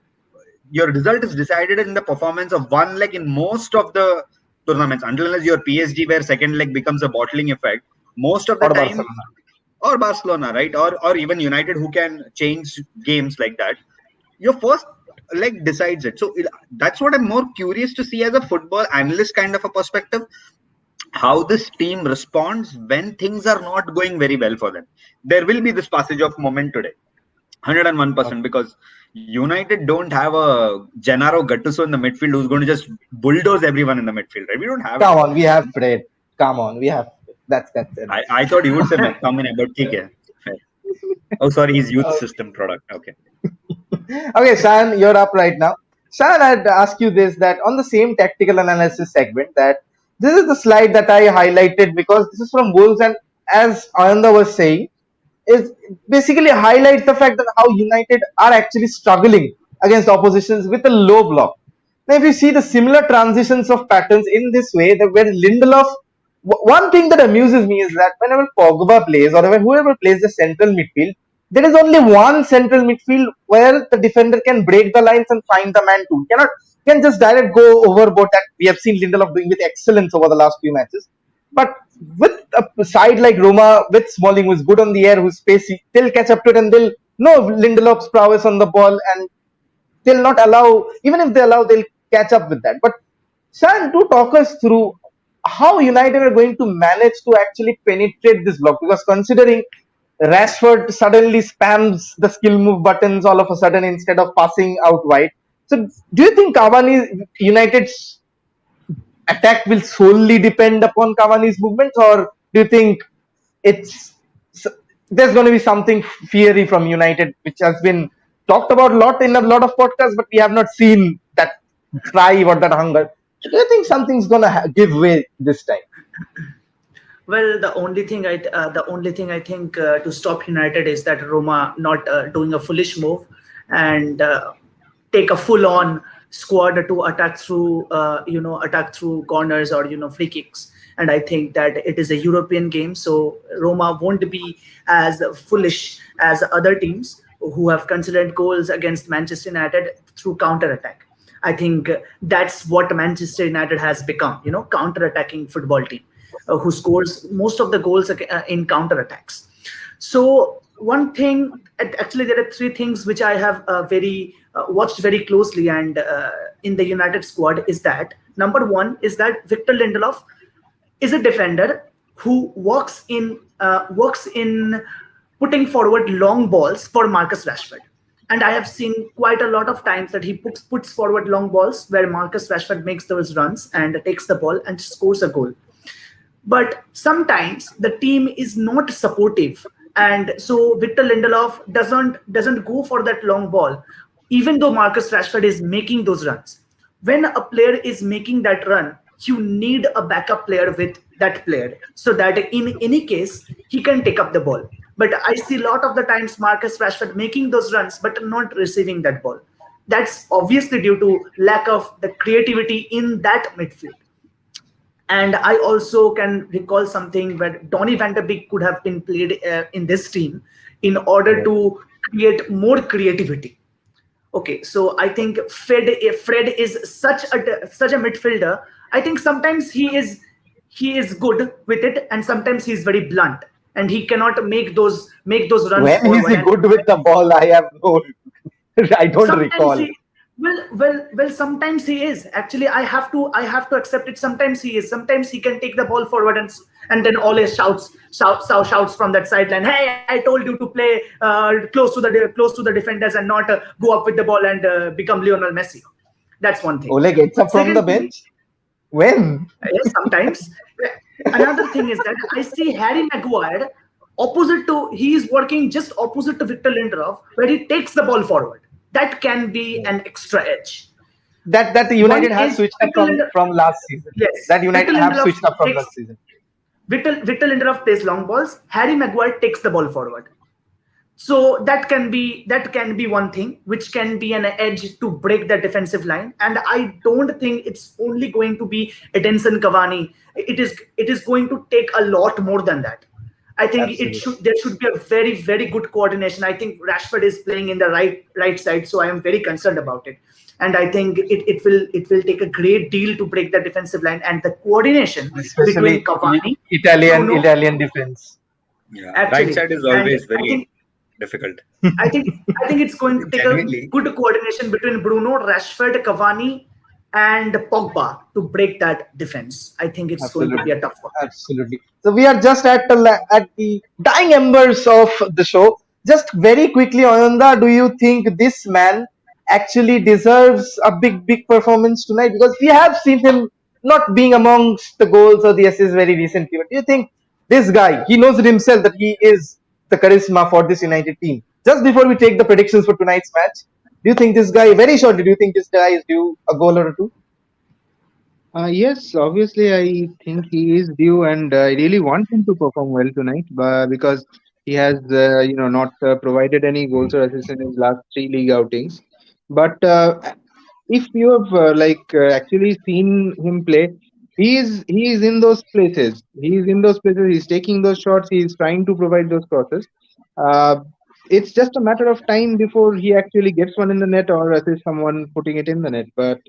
your result is decided in the performance of one leg in most of the tournaments. Unless your PSG, where second leg becomes a bottling effect, most of the Or time, Barcelona. or Barcelona, right, or even United, who can change games like that. Your first leg decides it. So that's what I'm more curious to see as a football analyst kind of a perspective, how this team responds when things are not going very well for them. There will be this passage of moment today, 101%, because United don't have a Gennaro Gattuso in the midfield who's going to just bulldoze everyone in the midfield, right? We don't have it. Come on, we have Fred. Come on, we have Fred. That's enough. I thought you would say McTominay, but okay. Oh, sorry, he's youth system product. Okay. Okay, Shan, you're up right now. Shan, I'd ask you this, that on the same tactical analysis segment, that this is the slide that I highlighted because this is from Wolves, and as Ananda was saying, is basically highlights the fact that how United are actually struggling against oppositions with a low block. Now, if you see the similar transitions of patterns in this way, that where Lindelof, one thing that amuses me is that whenever Pogba plays or whoever plays the central midfield, there is only one central midfield where the defender can break the lines and find the man to. Can just direct go overboard that we have seen Lindelof doing with excellence over the last few matches. But with a side like Roma, with Smalling, who's good on the air, who's spacey, they'll catch up to it and they'll know Lindelof's prowess on the ball, and they'll not allow, even if they allow, they'll catch up with that. But Shan, do talk us through how United are going to manage to actually penetrate this block, because considering Rashford suddenly spams the skill move buttons all of a sudden instead of passing out wide. So, do you think United's attack will solely depend upon Cavani's movements, or do you think it's there's going to be something fiery from United, which has been talked about a lot in a lot of podcasts, but we have not seen that drive or that hunger? Do you think something's going to give way this time? Well, the only thing I think to stop United is that Roma not doing a foolish move and take a full-on squad to attack through corners or free kicks. And I think that it is a European game, so Roma won't be as foolish as other teams who have considered goals against Manchester United through counter-attack. I think that's what Manchester United has become, counter-attacking football team who scores most of the goals in counter-attacks. So one thing, actually there are three things which I have watched very closely and in the United squad is that, number one is that Victor Lindelof is a defender who works in putting forward long balls for Marcus Rashford. And I have seen quite a lot of times that he puts forward long balls where Marcus Rashford makes those runs and takes the ball and scores a goal. But sometimes the team is not supportive, and so Victor Lindelof doesn't go for that long ball, even though Marcus Rashford is making those runs. When a player is making that run, you need a backup player with that player so that in any case he can take up the ball. But I see a lot of the times Marcus Rashford making those runs but not receiving that ball. That's obviously due to lack of the creativity in that midfield. And I also can recall something where Donny van de Beek could have been played in this team in order to create more creativity. Okay, so I think Fred is such a midfielder. I think sometimes he is good with it, and sometimes he is very blunt, and he cannot make those runs. When is he good with the ball? I don't recall. Well, sometimes he is. Actually, I have to accept it. Sometimes he is. Sometimes he can take the ball forward and then always shouts from that sideline, "Hey, I told you to play close to the defenders and not go up with the ball and become Lionel Messi." That's one thing. Ole gets up from the bench? When? Yes, sometimes. Another thing is that I see Harry Maguire he is working just opposite to Victor Lindelof, where he takes the ball forward. That can be an extra edge. That the United has switched up from last season. Yes. That United have switched up from last season. Victor Lindelof plays long balls. Harry Maguire takes the ball forward. So that can be one thing which can be an edge to break the defensive line. And I don't think it's only going to be Edinson Cavani. It is going to take a lot more than that. I think there should be a very, very good coordination. I think Rashford is playing in the right side, so I am very concerned about it. And I think it will take a great deal to break the defensive line and the coordination especially between Cavani, Italian defense. Yeah, actually, right side is always very difficult. I think it's going to take a good coordination between Bruno, Rashford, Cavani, and Pogba to break that defense. I think it's going to be a tough one. Absolutely. So we are just at the dying embers of the show. Just very quickly, Ananda, do you think this man actually deserves a big performance tonight? Because we have seen him not being amongst the goals or the assists very recently. But do you think this guy, he knows it himself that he is the charisma for this United team? Just before we take the predictions for tonight's match, do you think this guy, very shortly, do you think this guy is due a goal or two? Yes, obviously, I think he is due, and I really want him to perform well tonight, because he has, not provided any goals or assists in his last three league outings. But if you have actually seen him play, he is in those places. He is in those places. He's taking those shots. He's trying to provide those crosses. Uh, it's just a matter of time before he actually gets one in the net or assists someone putting it in the net. But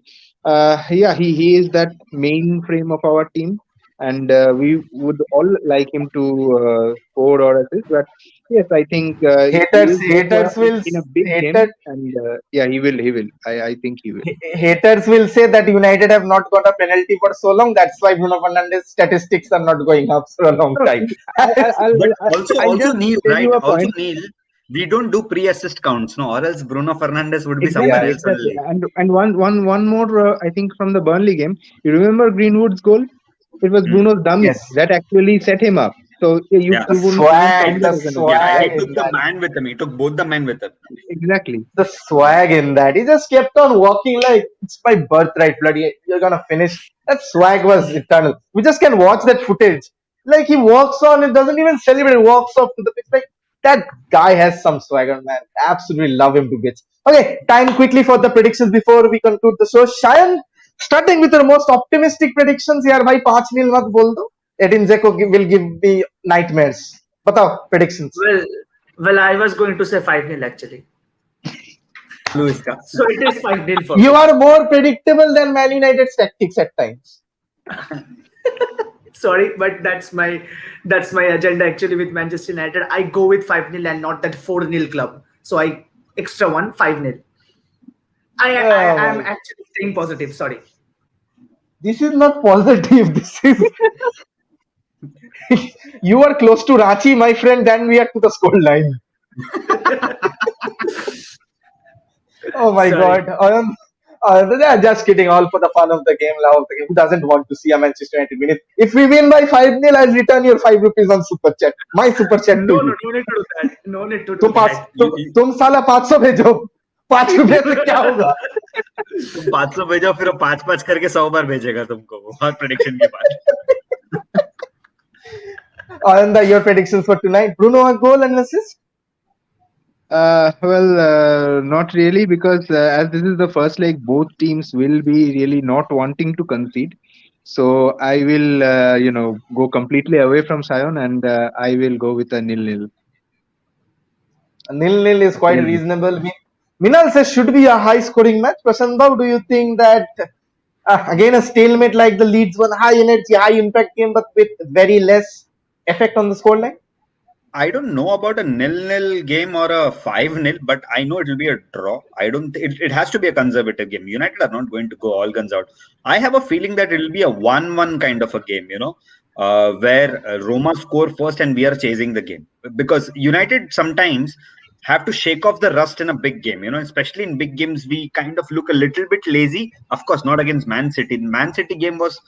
yeah, he is that main frame of our team, and we would all like him to score or assist. But yes, I think he Haters, is going to haters will, in a big haters, game, and yeah, he will. He will. I think he will. haters will say that United have not got a penalty for so long. That's why Bruno Fernandes statistics are not going up for a long No, time. see, I'll, But I'll I'll also just Neil, tell right? you a Also point. Neil, we don't do pre-assist counts, no, or else Bruno Fernandes would be somewhere Exactly, Yeah, else exactly. only. And one more. I think from the Burnley game, you remember Greenwood's goal? It was Hmm. Bruno's dummy yes. that actually set him up. So yeah, you Yeah, The you wouldn't even count swag, that the as an yeah. assist, swag right? He in took the that. man with him. He took both the men with him. Exactly. The swag in that. He just kept on walking like it's my birthright, bloody. You're gonna finish. That swag was eternal. We just can watch that footage. Like he walks on, it doesn't even celebrate. Walks up to the pitch. Like that guy has some swagger, man. Absolutely love him to bits. Okay, time quickly for the predictions before we conclude the show. Shayan, starting with your most optimistic predictions here. भाई 5-0 मत बोल दो. Edin Dzeko will give me nightmares. बताओ predictions. Well, I was going to say 5-0 actually. Chalu iska. So it is 5-0 for You me. are more predictable than Man United's tactics at times. Sorry, but that's my agenda actually with Manchester United. I go with 5-0 and not that 4-0 club. So I extra one 5-0. I Oh am my. actually staying positive. Sorry. This is not positive. This is you are close to Ranchi, my friend, than we are to the score line. Oh my Sorry. god. Yeah, just kidding. All for the fun of the game, love of the game. Who doesn't want to see a Manchester United win it? If we win by 5-0, I'll return your 5 rupees on super chat. My super chat to No, you. no need to do that. No need to do तुम पास that. तुम साला 500 भेजो 5 रुपए से क्या होगा तुम 500 भेजो फिर वो 5-5 करके 100 बार भेजेगा तुमको वो हर प्रेडिक्शन के बाद. And your predictions for tonight? Bruno a goal and assist? Well, not really, because as this is the first leg, both teams will be really not wanting to concede. So I will, go completely away from Sion, and I will go with a 0-0. Nil-nil is quite Stalemate. reasonable. Minal says should be a high scoring match. Prashanbhav, do you think that again a stalemate like the Leeds one, high energy, high impact game, but with very less effect on the scoreline? I don't know about a 0-0 game or a 5-0, but I know it will be a draw. I don't. It has to be a conservative game. United are not going to go all guns out. I have a feeling that it will be a 1-1 kind of a game. Where Roma score first and we are chasing the game, because United sometimes have to shake off the rust in a big game. Especially in big games, we kind of look a little bit lazy. Of course, not against Man City. The Man City game was,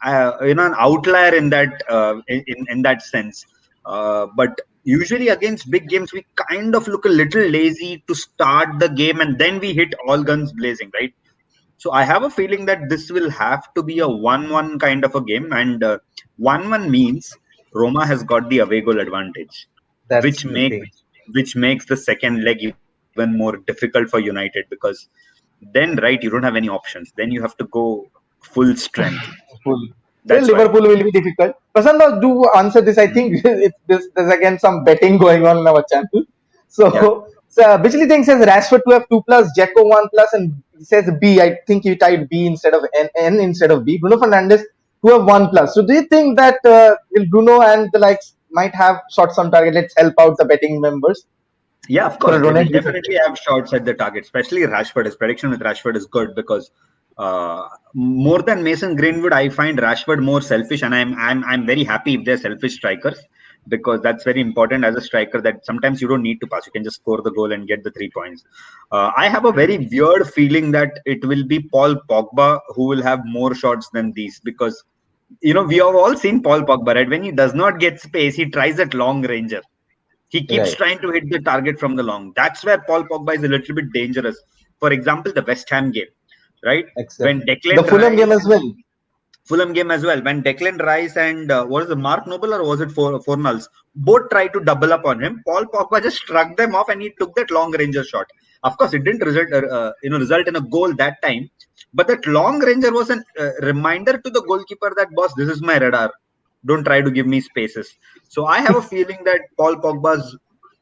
an outlier in that in that sense. But usually against big games, we kind of look a little lazy to start the game and then we hit all guns blazing, right? So I have a feeling that this will have to be a 1-1 kind of a game, and 1-1 means Roma has got the away goal advantage, That's which the make thing. which makes the second leg even more difficult for United, because then, right, you don't have any options. Then you have to go full strength. Full. Well, That's why. Liverpool will be difficult. Prashanbhav, do answer this. I think there's again some betting going on in our channel. So, Yeah. Bichli thing says Rashford to have 2 plus, Jacko 1 plus, and he says B. I think he typed B instead of N instead of B. Bruno Fernandes to have 1 plus. So, do you think that will Bruno and the likes might have shots on target? Let's help out the betting members. Yeah, of For course. a They will donation. definitely have shots at the target, especially Rashford. His prediction with Rashford is good because more than Mason Greenwood, I find Rashford more selfish, and I'm very happy if they're selfish strikers, because that's very important as a striker, that sometimes you don't need to pass. You can just score the goal and get the 3 points. I have a very weird feeling that it will be Paul Pogba who will have more shots than these, because we have all seen Paul Pogba, right? When he does not get space, he tries that long ranger. He keeps Right. trying to hit the target from the long. That's where Paul Pogba is a little bit dangerous. For example, the West Ham game, right? When Exactly. The Declan Fulham game Rice, as well. Fulham game as well, when Declan Rice and was it Mark Noble or was it Fornals? Both tried to double up on him. Paul Pogba just shrugged them off and he took that long ranger shot. Of course, it didn't result in a goal that time, but that long ranger was a reminder to the goalkeeper that, boss, this is my radar. Don't try to give me spaces. So I have a feeling that Paul Pogba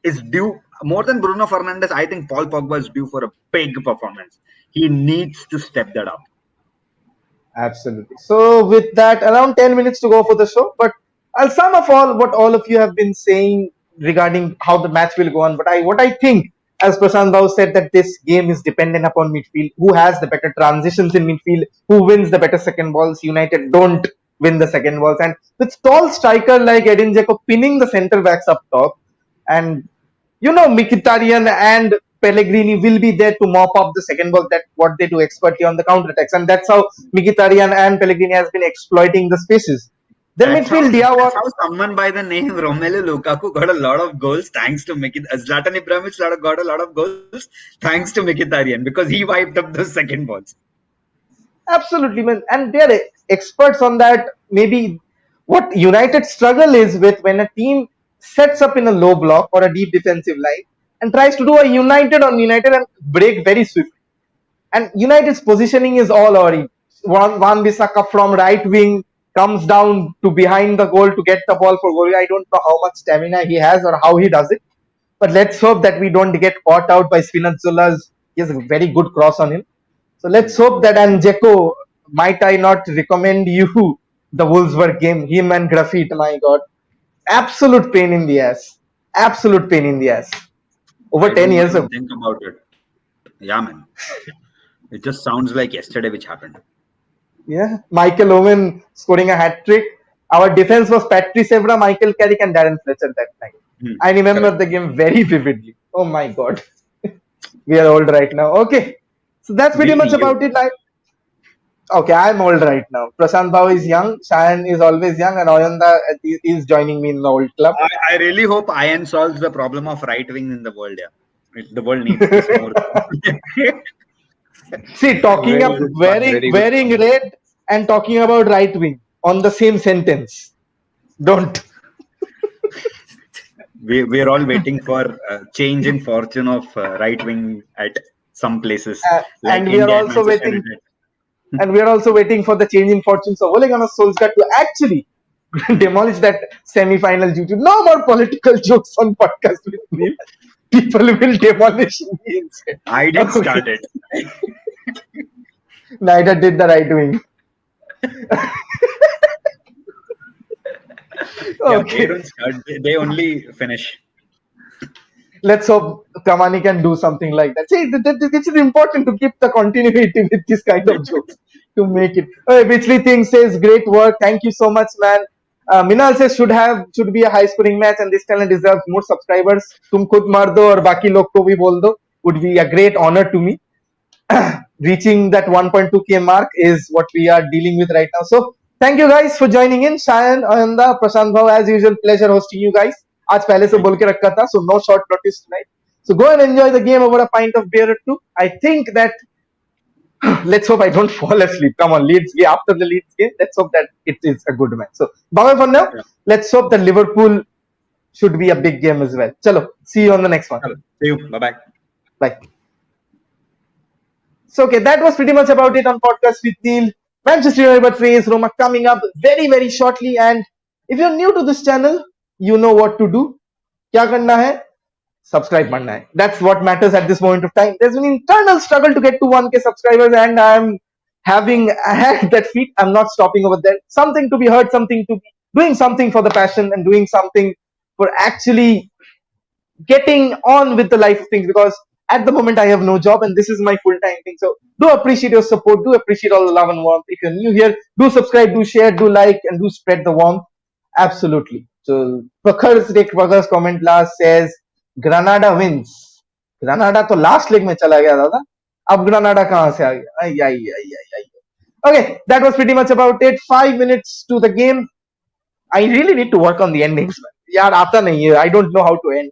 is due more than Bruno Fernandes. I think Paul Pogba is due for a big performance. He needs to step that up. Absolutely. So with that, around 10 minutes to go for the show, but I'll sum up what all of you have been saying regarding how the match will go on. But what I think, as Prashant Bhau said, that this game is dependent upon midfield. Who has the better transitions in midfield? Who wins the better second balls? United don't win the second balls. And with tall striker like Edin Dzeko pinning the centre backs up top, and Mkhitaryan and Pellegrini will be there to mop up the second ball. That what they do expertly on the counter attacks, and that's how Mkhitaryan and Pellegrini has been exploiting the spaces. Then midfield, That's how someone by the name Romelu Lukaku got a lot of goals thanks to Mkhitaryan. Zlatan Ibrahimovic got a lot of goals thanks to Mkhitaryan because he wiped up those second balls. Absolutely, man. And they're experts on that. Maybe what United struggle is with when a team sets up in a low block or a deep defensive line and tries to do a United on United and break very swiftly. And United's positioning is all already. Wan-Bissaka from right wing comes down to behind the goal to get the ball for goal. I don't know how much stamina he has or how he does it. But let's hope that we don't get caught out by Spinazzola's. He has a very good cross on him. So let's hope that, and Dzeko, might I not recommend you the Wolfsburg game? Him and Graffiti, my God. Absolute pain in the ass. Absolute pain in the ass. Over 10 years ago. Think about it. Yeah, man. It just sounds like yesterday which happened. Yeah. Michael Owen scoring a hat trick. Our defense was Patrice Evra, Michael Carrick, and Darren Fletcher that night. I remember the game very vividly. Oh my God. We are old right now. Okay. So that's pretty much about it. Okay, I'm old right now. Prashant Bhau is young, Shayan is always young, and Oyanda is joining me in the old club. I really hope AYAN solves the problem of right wing in the world. Yeah, the world needs this more. See, talking up wearing red and talking about right wing on the same sentence. Don't. We're all waiting for change in fortune of right wing at some places. Like and we are also waiting. And we are also waiting for the change in fortunes of Ole Gunnar Solskjaer to actually demolish that semi-final due to no more political jokes on podcast with me. People will demolish me instead. I did start it. Neither did the right wing. Okay. They don't start. They only finish. Let's hope Cavani can do something like that. See, it is important to keep the continuity with this kind of jokes to make it. Bichli Thing says, great work. Thank you so much, man. Minal says, should be a high scoring match and this channel deserves more subscribers. Tum khud mar do aur baki log ko bhi bol do. Would be a great honor to me. Reaching that 1.2k mark is what we are dealing with right now. So, thank you guys for joining in. Shayan, Ayanda, Prashant Bhau, as usual, pleasure hosting you guys. आज पहले से बोल के रखा था, so no short notice tonight. So go and enjoy the game over a pint of beer or two. I think that let's hope I don't fall asleep. Come on, Leeds game after the Leeds game. Let's hope that it is a good match. So bye for now. Yeah. Let's hope that Liverpool should be a big game as well. Chalo, see you on the next one. See you. Bye. Bye. So okay, that was pretty much about it on Podcast with Neil. Manchester United AS Roma coming up very, very shortly. And if you're new to this channel, you know what to do. क्या करना है? Subscribe करना है. That's what matters at this moment of time. There's an internal struggle to get to 1k subscribers, and I'm having had that feat. I'm not stopping over there. Something to be heard, something to be doing something for the passion, and doing something for actually getting on with the life of things. Because at the moment I have no job, and this is my full-time thing. So do appreciate your support. Do appreciate all the love and warmth. If you're new here, do subscribe, do share, do like, and do spread the warmth. Absolutely. So Prakhar's comment last says Granada wins. Granada to last leg में चला गया था. अब Granada कहाँ से आ गया? Okay, that was pretty much about it. 5 minutes to the game. I really need to work on the endings. यार आता नहीं है. I don't know how to end.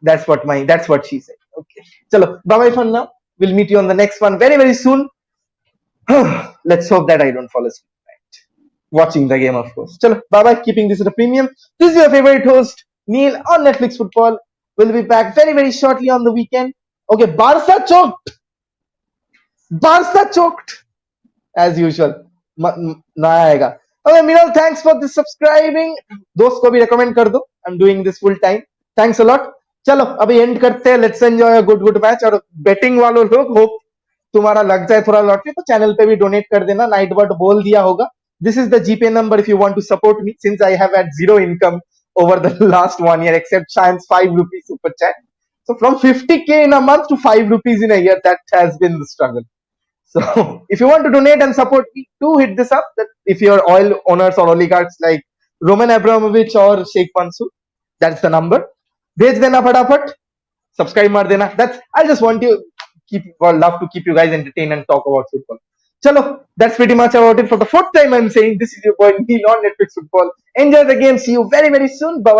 That's what she said. Okay. Chalo, bye for now. We'll meet you on the next one very, very soon. Let's hope that I don't fall asleep. watching the game, of course. Chalo, bye bye. Keeping this at a premium. This is your favorite host, Neil, on Netflix Football. We'll be back very, very shortly on the weekend. Okay, Barca choked. Barca choked as usual. ना आएगा. Okay, Minal, thanks for the subscribing. दोस्त को भी recommend कर दो. I'm doing this full time. Thanks a lot. चलो अभी end करते हैं. Let's enjoy a good match. और betting वालों लोग hope तुम्हारा लग जाए थोड़ा लॉटरी तो चैनल पे भी डोनेट कर देना. नाइट बर्ड बोल दिया होगा. This is the GPay number if you want to support me, since I have had zero income over the last 1 year except Shayan's 5 rupees super chat. So from 50k in a month to 5 rupees in a year, that has been the struggle. So if you want to donate and support me, do hit this up. That if you're oil owners or oligarchs like Roman Abramovich or Sheikh Mansour, that's the number. भेज देना फटाफट. Subscribe मार देना. I just want to love to keep you guys entertained and talk about football. Chalo, that's pretty much about it. For the fourth time I'm saying, this is your boy Neil on Netflix Football. Enjoy the game. See you very, very soon. Bye bye.